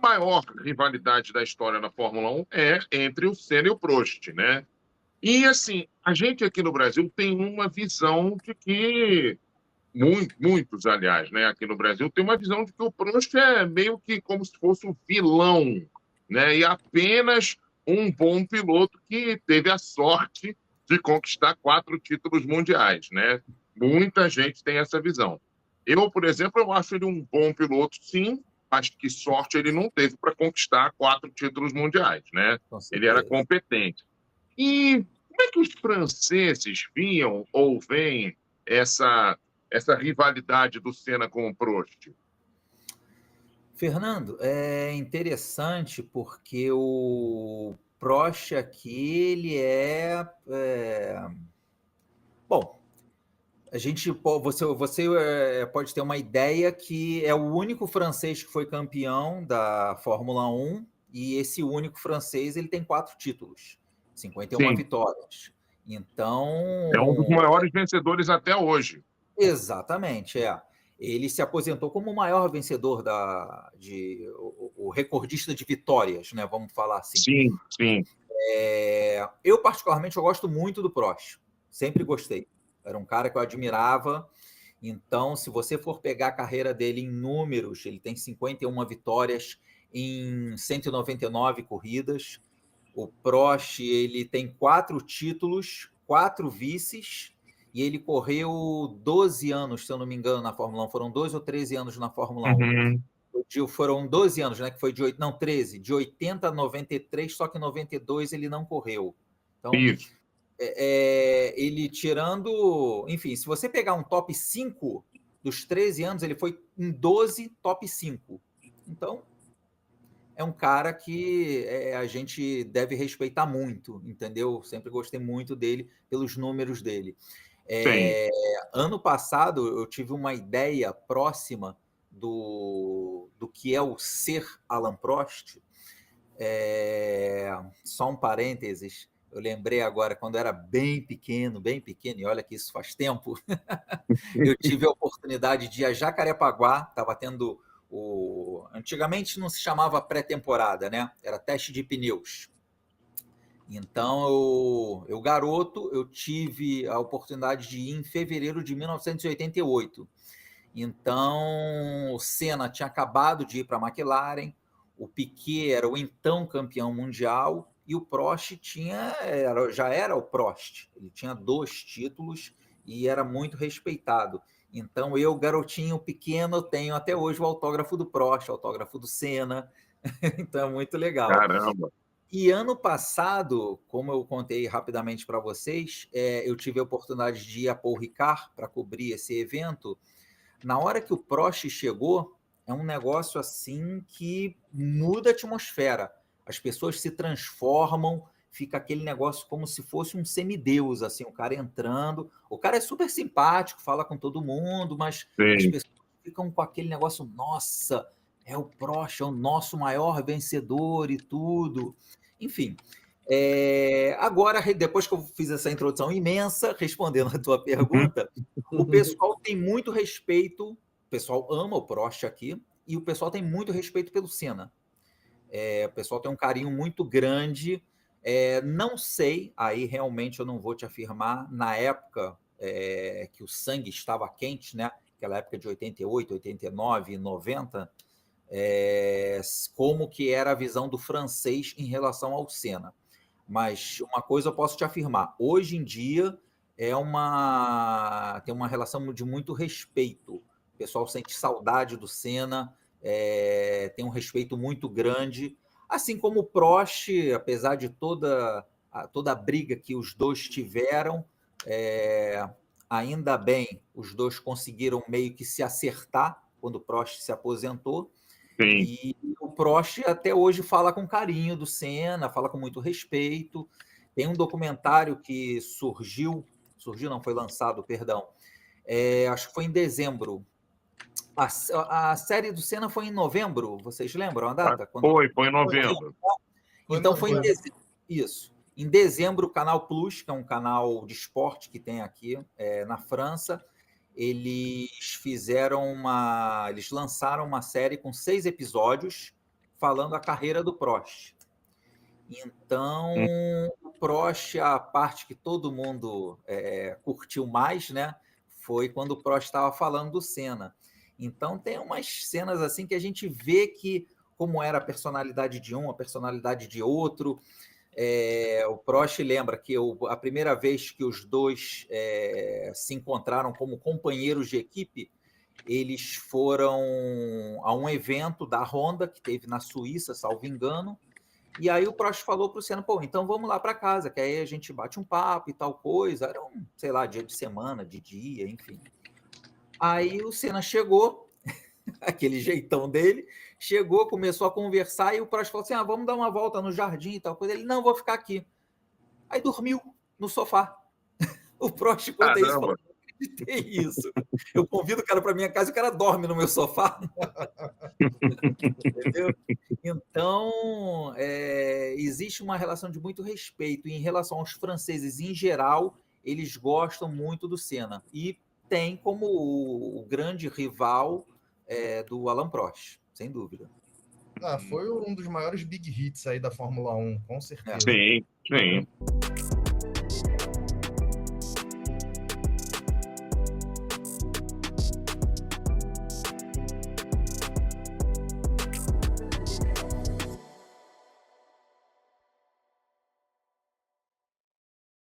maior rivalidade da história na Fórmula 1 é entre o Senna e o Prost, né? E, assim, a gente aqui no Brasil tem uma visão de que muitos, aliás, né, aqui no Brasil, tem uma visão de que o Prost é meio que como se fosse um vilão, né, e apenas um bom piloto que teve a sorte de conquistar 4 títulos mundiais, né? Muita gente tem essa visão. Eu, por exemplo, eu acho ele um bom piloto, sim, mas que sorte ele não teve para conquistar 4 títulos mundiais, né? Com Ele era certeza. competente. E como é que os franceses viam ou veem essa rivalidade do Senna com o Prost? Fernando, é interessante porque o Prost aqui, ele bom, você pode ter uma ideia que é o único francês que foi campeão da Fórmula 1 e esse único francês ele tem 4 títulos, 51 Sim, vitórias. é um dos Então, maiores vencedores até hoje. exatamente, é. Ele se aposentou como o maior vencedor o recordista de vitórias, né? Vamos falar assim. Sim, sim. Eu, particularmente, eu gosto muito do Prost. Sempre gostei. Era um cara que eu admirava. Então, se você for pegar a carreira dele em números, ele tem 51 vitórias em 199 corridas. O Prost, ele tem 4 títulos, 4 vices, e ele correu 12 anos, se eu não me engano, na Fórmula 1. Foram 12 ou 13 anos na Fórmula 1. Uhum. Foram 12 anos, né? Que foi não, 13, de 80 a 93, só que em 92 ele não correu. Então, Isso. ele tirando. Enfim, se você pegar um top 5 dos 13 anos, ele foi em 12 top 5. Então, é um cara que a gente deve respeitar muito, entendeu? Sempre gostei muito dele, pelos números dele. Sim. Ano passado, eu tive uma ideia próxima do que é o ser Alan Prost. Só um parênteses, eu lembrei agora, quando eu era bem pequeno, e olha que isso faz tempo, eu tive a oportunidade de ir a Jacarepaguá, estava tendo antigamente não se chamava pré-temporada, né? Era teste de pneus. Então, garoto, eu tive a oportunidade de ir em fevereiro de 1988. Então, o Senna tinha acabado de ir para a McLaren, o Piquet era o então campeão mundial e o Prost já era o Prost. Ele tinha 2 títulos e era muito respeitado. Então, eu, garotinho pequeno, tenho até hoje o autógrafo do Prost, o autógrafo do Senna. Então, é muito legal. Caramba. E ano passado, como eu contei rapidamente para vocês, eu tive a oportunidade de ir a Paul Ricard para cobrir esse evento. Na hora que o Prost chegou, é um negócio assim que muda a atmosfera. As pessoas se transformam, fica aquele negócio como se fosse um semideus, assim, o cara entrando. O cara é super simpático, fala com todo mundo, mas as Sim. pessoas ficam com aquele negócio, nossa, é o Prost, é o nosso maior vencedor e tudo. Enfim, agora, depois que eu fiz essa introdução imensa, respondendo a tua pergunta, o pessoal tem muito respeito, o pessoal ama o Prost aqui, e o pessoal tem muito respeito pelo Senna. O pessoal tem um carinho muito grande. Não sei, aí realmente eu não vou te afirmar, na época que o sangue estava quente, né? Aquela época de 88, 89, 90, como que era a visão do francês em relação ao Senna. Mas uma coisa eu posso te afirmar, hoje em dia tem uma relação de muito respeito. O pessoal sente saudade do Senna, tem um respeito muito grande, assim como o Prost, apesar de toda a briga que os dois tiveram, ainda bem, os dois conseguiram meio que se acertar quando o Prost se aposentou, Sim. e o Prost até hoje fala com carinho do Senna, fala com muito respeito. Tem um documentário que surgiu não, foi lançado, perdão, acho que foi em dezembro. A série do Senna foi em novembro, vocês lembram a data? Foi em novembro. Então foi em dezembro. Isso. Em dezembro, o Canal Plus, que é um canal de esporte que tem aqui na França, eles lançaram uma série com 6 episódios falando a carreira do Prost. Então, Hum. o Prost, a parte que todo mundo curtiu mais, né, foi quando o Prost estava falando do Senna. Então, tem umas cenas assim que a gente vê que como era a personalidade de um, a personalidade de outro. O Prost lembra que a primeira vez que os dois se encontraram como companheiros de equipe, eles foram a um evento da Honda, que teve na Suíça, salvo engano, e aí o Prost falou para o Senna, pô, então vamos lá para casa, que aí a gente bate um papo e tal coisa. Era um, sei lá, dia de semana, de dia, enfim. Aí o Senna chegou, aquele jeitão dele, chegou, começou a conversar, e o Prost falou assim, vamos dar uma volta no jardim e tal coisa. Ele, não, vou ficar aqui. Aí dormiu no sofá. O Prost conta isso, falou, não acreditei isso. Eu convido o cara para minha casa e o cara dorme no meu sofá. Entendeu? Então, existe uma relação de muito respeito. E em relação aos franceses em geral, eles gostam muito do Senna. E tem como o grande rival do Alain Prost, sem dúvida. Foi um dos maiores big hits aí da Fórmula 1, com certeza. Sim, sim.